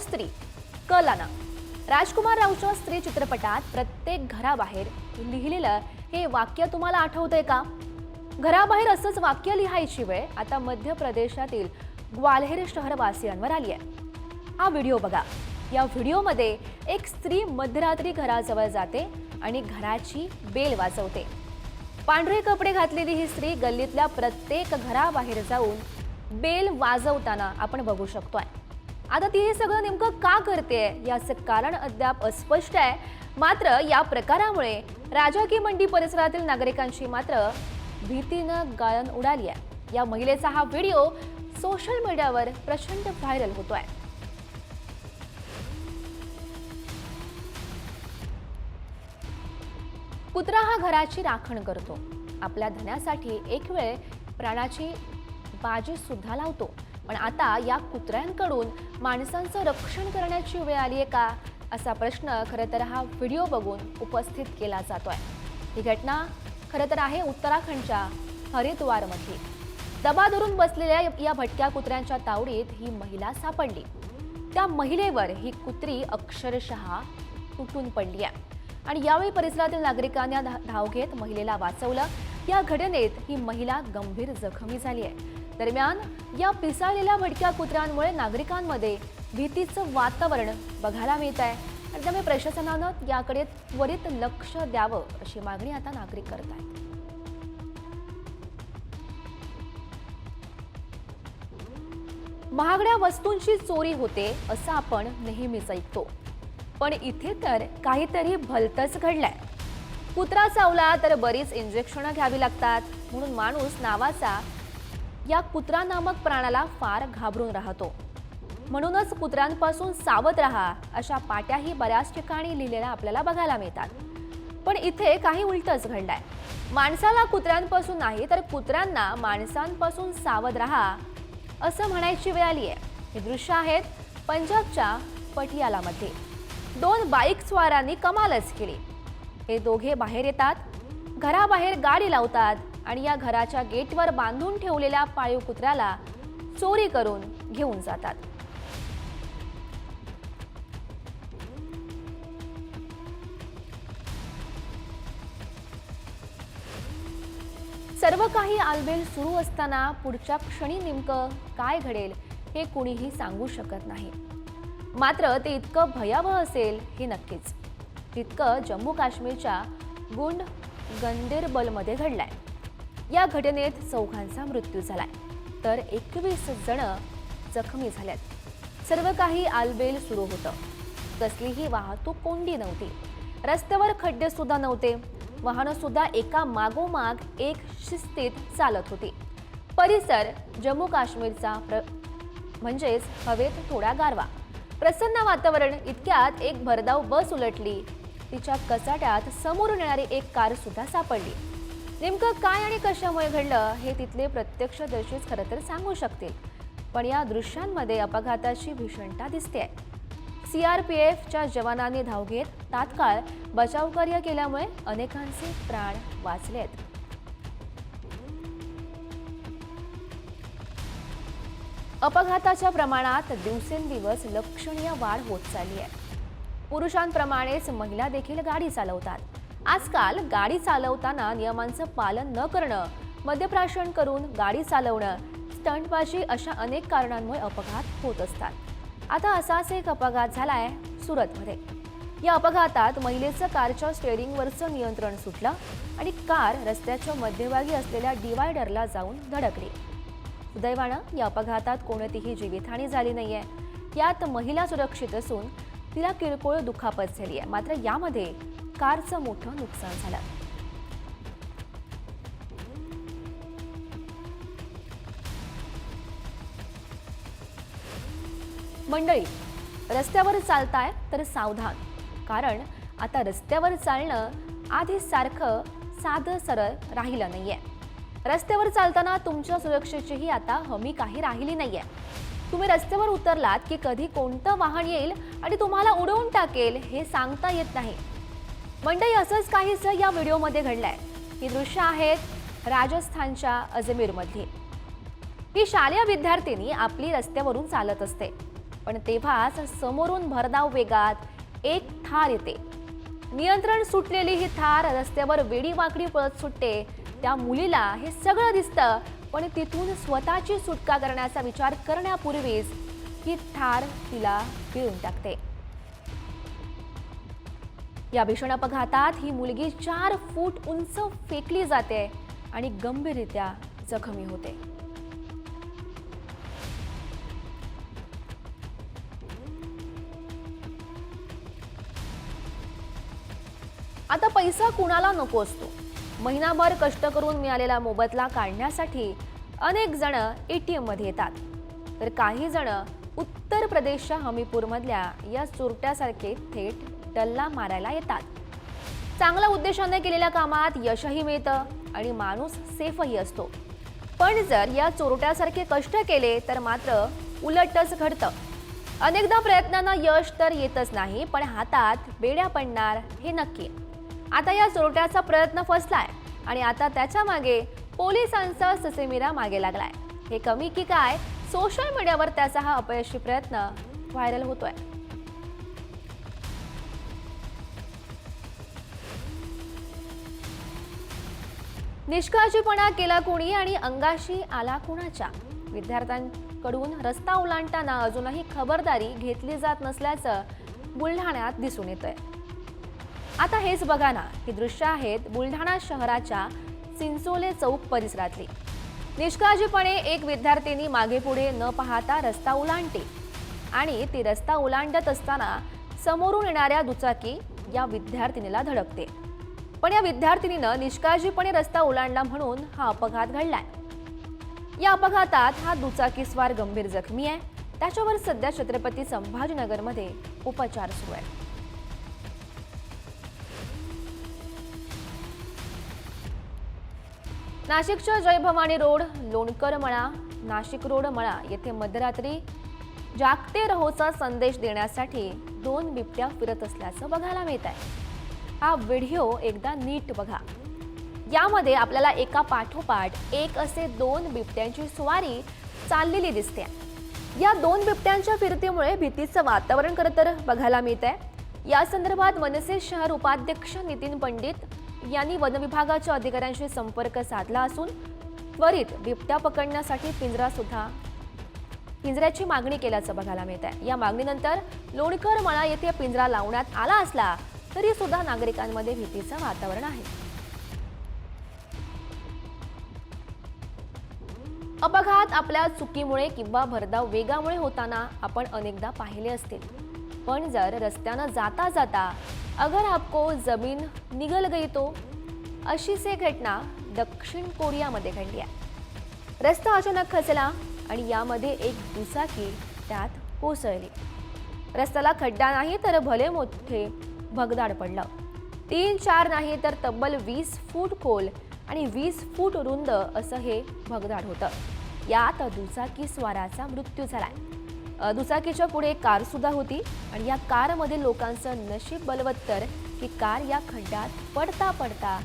स्त्री कलाना. राजकुमार रावच्या स्त्री चित्रपटात प्रत्येक घराबाहेर लिहिलेलं हे वाक्य तुम्हाला आठवतंय का? घराबाहेर असंच वाक्य लिहायची वेळ आता मध्य प्रदेशातील ग्वाल्हेर शहरवासियांवर आली आहे. हा व्हिडिओ बघा. या व्हिडिओमध्ये एक स्त्री मध्यरात्री घराजवळ जाते आणि घराची बेल वाजवते. पांढरे कपडे घातलेली ही स्त्री गल्लीतल्या प्रत्येक घराबाहेर जाऊन बेल वाजवताना आपण बघू शकतोय. आता ती हे सगळं नेमकं का करते याचं कारण अद्याप अस्पष्ट आहे. मात्र या प्रकारामुळे राजा की मंडी परिसरातील नागरिकांची मात्र भीतीनं गाळण उडाली आहे. या महिलेचा हा व्हिडिओ सोशल मीडियावर प्रचंड व्हायरल होतोय. कुत्रा हा घराची राखण करतो. आपल्या धनासाठी एक वेळ प्राणाची बाजी सुद्धा लावतो. पण आता या कुत्र्यांकडून माणसांचं रक्षण करण्याची वेळ आली आहे का, असा प्रश्न खरं तर हा व्हिडिओ बघून उपस्थित केला जातोय. ही घटना खरं तर आहे उत्तराखंडच्या हरिद्वारमधली. दबा धरून बसलेल्या या भटक्या कुत्र्यांच्या तावडीत ही महिला सापडली. त्या महिलेवर ही कुत्री अक्षरशः तुटून पडली आहे आणि यावेळी परिसरातील नागरिकांनी धाव घेत महिलेला वाचवलं. या घटनेत ही महिला गंभीर जखमी झाली आहे. दरम्यान या पिसाळलेल्या भटक्या कुत्र्यांमुळे नागरिकांमध्ये भीतीचं वातावरण बघायला मिळत आहे आणि त्यामुळे प्रशासनानं याकडे त्वरित लक्ष द्यावं अशी मागणी आता नागरिक करत आहेत. महागड्या वस्तूंची चोरी होते असं आपण नेहमीच ऐकतो, पण इथे तर काहीतरी भलतंच घडलंय. कुत्रा चावला तर बरीच इंजेक्शनं घ्यावी लागतात म्हणून माणूस नावाचा या कुत्रा नामक प्राण्याला फार घाबरून राहतो. म्हणूनच कुत्र्यांपासून सावध राहा अशा पाट्याही बऱ्याच ठिकाणी लिहिलेल्या आपल्याला बघायला मिळतात. पण इथे काही उलटच घडलंय. माणसाला कुत्र्यांपासून नाही तर कुत्र्यांना माणसांपासून सावध राहा असं म्हणायची वेळ आली आहे. हे दृश्य आहेत पंजाबच्या पटियालामध्ये. दोन बाईक स्वारांनी कमालच केली. हे दोघे बाहेर येतात, घराबाहेर गाडी लावतात आणि या घराच्या गेटवर बांधून ठेवलेल्या पाळीव कुत्र्याला चोरी करून घेऊन जातात. सर्व काही आलबेल सुरू असताना पुढच्या क्षणी नेमकं काय घडेल हे कुणीही सांगू शकत नाही. मात्र ते इतकं भयावह असेल हे नक्कीच तितकं जम्मू काश्मीरच्या गुंड गंदेरबलमध्ये घडलंय. या घटनेत 4 मृत्यू झालाय तर 21 जण जखमी झालेत. सर्व काही आलबेल सुरू होतं. कसलीही वाहतूक कोंडी नव्हती. रस्त्यावर खड्डे सुद्धा नव्हते. वाहनं सुद्धा एका मागोमाग एक शिस्तीत चालत होती. परिसर जम्मू काश्मीरचा म्हणजेच हवेत थोडा गारवा. प्रसन्न वातावरण. इतक्यात एक भरधाव बस उलटली. तिच्या कचाट्यात समोरून येणारी एक कार सुद्धा सापडली. नेमकं काय आणि कशामुळे घडलं हे तिथले प्रत्यक्षदर्शीच खरं तर सांगू शकतील. पण या दृश्यांमध्ये अपघाताची भीषणता दिसते. CRPFच्या जवानांनी धाव घेत तात्काळ बचावकार्य केल्यामुळे अनेकांचे प्राण वाचलेत. अपघाताच्या प्रमाणात दिवसेंदिवस लक्षणीय वाढ होत चालली आहे. पुरुषांप्रमाणेच महिला देखील गाडी चालवतात. आजकाल गाडी चालवताना नियमांचं पालन न करणं, मद्यप्राशन करून गाडी चालवणं, स्टंटबाजी अशा अनेक कारणांमुळे अपघात होत असतात. आता असाच एक अपघात झालाय सुरतमध्ये. या अपघातात महिलेचं कारच्या स्टेअरिंगवरचं नियंत्रण सुटलं आणि कार रस्त्याच्या मध्यभागी असलेल्या डिवायडरला जाऊन धडकली. सुदैवानं या अपघातात कोणतीही जीवितहानी झाली नाहीये. यात महिला सुरक्षित असून तिला किरकोळ दुखापत झाली आहे. मात्र यामध्ये कारचं मोठं नुकसान झालं. मंडळी, रस्त्यावर चालताय तर सावधान. कारण आता रस्त्यावर चालणं आधीसारखं साधं सरळ राहिलं नाहीये. रस्त्यावर चालताना तुमच्या सुरक्षेचीही आता हमी काही राहिली नाहीये. तुम्ही रस्त्यावर उतरलात की कधी कोणतं वाहन येईल आणि तुम्हाला उडवून टाकेल हे सांगता येत नाही. मंडळी, असंच काहीसं या व्हिडिओमध्ये घडलंय. ही दृश्य आहेत राजस्थानच्या अजमेरमधली. ही शालेय विद्यार्थिनी आपली रस्त्यावरून चालत असते. पण तेव्हाच समोरून भरधाव वेगात एक थार येते. नियंत्रण सुटलेली ही थार रस्त्यावर वेडीवाकडी पळत सुटते. त्या मुलीला हे सगळं दिसतं, पण तिथून स्वतःची सुटका करण्याचा विचार करण्यापूर्वीच ही थार तिला पिळून टाकते. या भीषण अपघातात ही मुलगी 4 फूट उंच फेकली जाते आणि गंभीररित्या जखमी होते. आता पैसा कुणाला नको असतो. महिनाभर कष्ट करून मिळालेला मोबदला काढण्यासाठी अनेक जण ATM मध्ये येतात, तर काही जण उत्तर प्रदेशच्या हमीपूरमधल्या या चोरट्यासारखे थेट डल्ला मारायला येतात. चांगल्या उद्देशाने केलेल्या कामात यशही मिळतं आणि माणूस सेफही असतो. पण जर या चोरट्यासारखे कष्ट केले तर मात्र उलटच घडतं. अनेकदा प्रयत्नांना यश तर येतच नाही, पण हातात बेड्या पडणार हे नक्की. आता या चोरट्याचा प्रयत्न फसलाय आणि आता त्याच्या मागे पोलिसांचा ससेमिरा मागे लागलाय. हे कमी की काय, सोशल मीडियावर त्याचा हा अपयशी प्रयत्न व्हायरल होतोय. निष्काळजीपणा केला कोणी आणि अंगाशी आला कुणाच्या. विद्यार्थ्यांकडून रस्ता ओलांडताना अजूनही खबरदारी घेतली जात नसल्याचं बुलढाण्यात दिसून येतंय. आता हेच बघा ना, ही दृश्य आहेत बुलढाणा शहराच्या चिंचोले चौक परिसरातली. निष्काळजीपणे एक विद्यार्थिनी मागे पुढे न पाहता रस्ता ओलांडते आणि ती रस्ता ओलांडत असताना समोरून येणाऱ्या दुचाकी या विद्यार्थिनीला धडकते. पण या विद्यार्थिनीनं निष्काळजीपणे रस्ता ओलांडला म्हणून हा अपघात घडलाय. या अपघातात हा दुचाकीस्वार गंभीर जखमी आहे. त्याच्यावर सध्या छत्रपती संभाजीनगरमध्ये उपचार सुरू आहेत. नाशिकच्या जय भवानी रोड, लोणकर मळा, नाशिक रोड मळा येथे मध्यरात्री जागते रहोचा संदेश देण्यासाठी 2 बिबट्या फिरत असल्याचं बघायला मिळत आहे. हा व्हिडिओ एकदा नीट बघा. यामध्ये आपल्याला एका पाठोपाठ एक असे 2 बिबट्यांची स्वारी चाललेली दिसते. या 2 बिबट्यांच्या फिरतीमुळे भीतीचं वातावरण खरं तर बघायला मिळत आहे. या संदर्भात मनसे शहर उपाध्यक्ष नितीन पंडित यांनी वन विभागाच्या अधिकाऱ्यांशी संपर्क साधला असून त्वरित बिबट्या पकडण्यासाठी पिंजऱ्याची मागणी केल्याचं बघायला मिळत आहे. या मागणीनंतर लोणकर मळा येथे पिंजरा लावण्यात आला असला तरी सुद्धा नागरिकांमध्ये भीतीचं वातावरण आहे. अपघात आपल्या चुकीमुळे किंवा भरधाव वेगामुळे होताना आपण अनेकदा पाहिले असतील. पण जर रस्त्यानं जाता जाता अगर आपको जमीन निगल गई तो, अशीच एक घटना दक्षिण कोरियामध्ये घडली आहे. रस्ता अचानक खचला आणि यामध्ये एक दुचाकी त्यात कोसळली. रस्त्याला खड्डा नाही तर भले मोठे भगदाड पडलं. 3-4 नाही तर तब्बल 20 फूट खोल आणि 20 फूट रुंद असं हे भगदाड होतं. यात दुचाकी स्वाराचा मृत्यू झालाय. दुचाकीच्या पुढे कार सुद्धा होती आणि या कारमध्ये लोकांचं नशीब बलवत्तर की कार या खड्ड्यात पडता पडता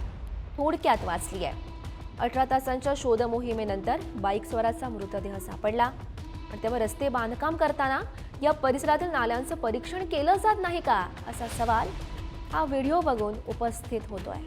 थोडक्यात वाचली आहे. 18 तासांच्या शोध मोहिमेनंतर बाईक स्वाराचा मृतदेह सापडला. आणि तेव्हा रस्ते बांधकाम करताना या परिसरातील नाल्यांचं परीक्षण केलं जात नाही का, असा सवाल हा व्हिडिओ बघून उपस्थित होतोय.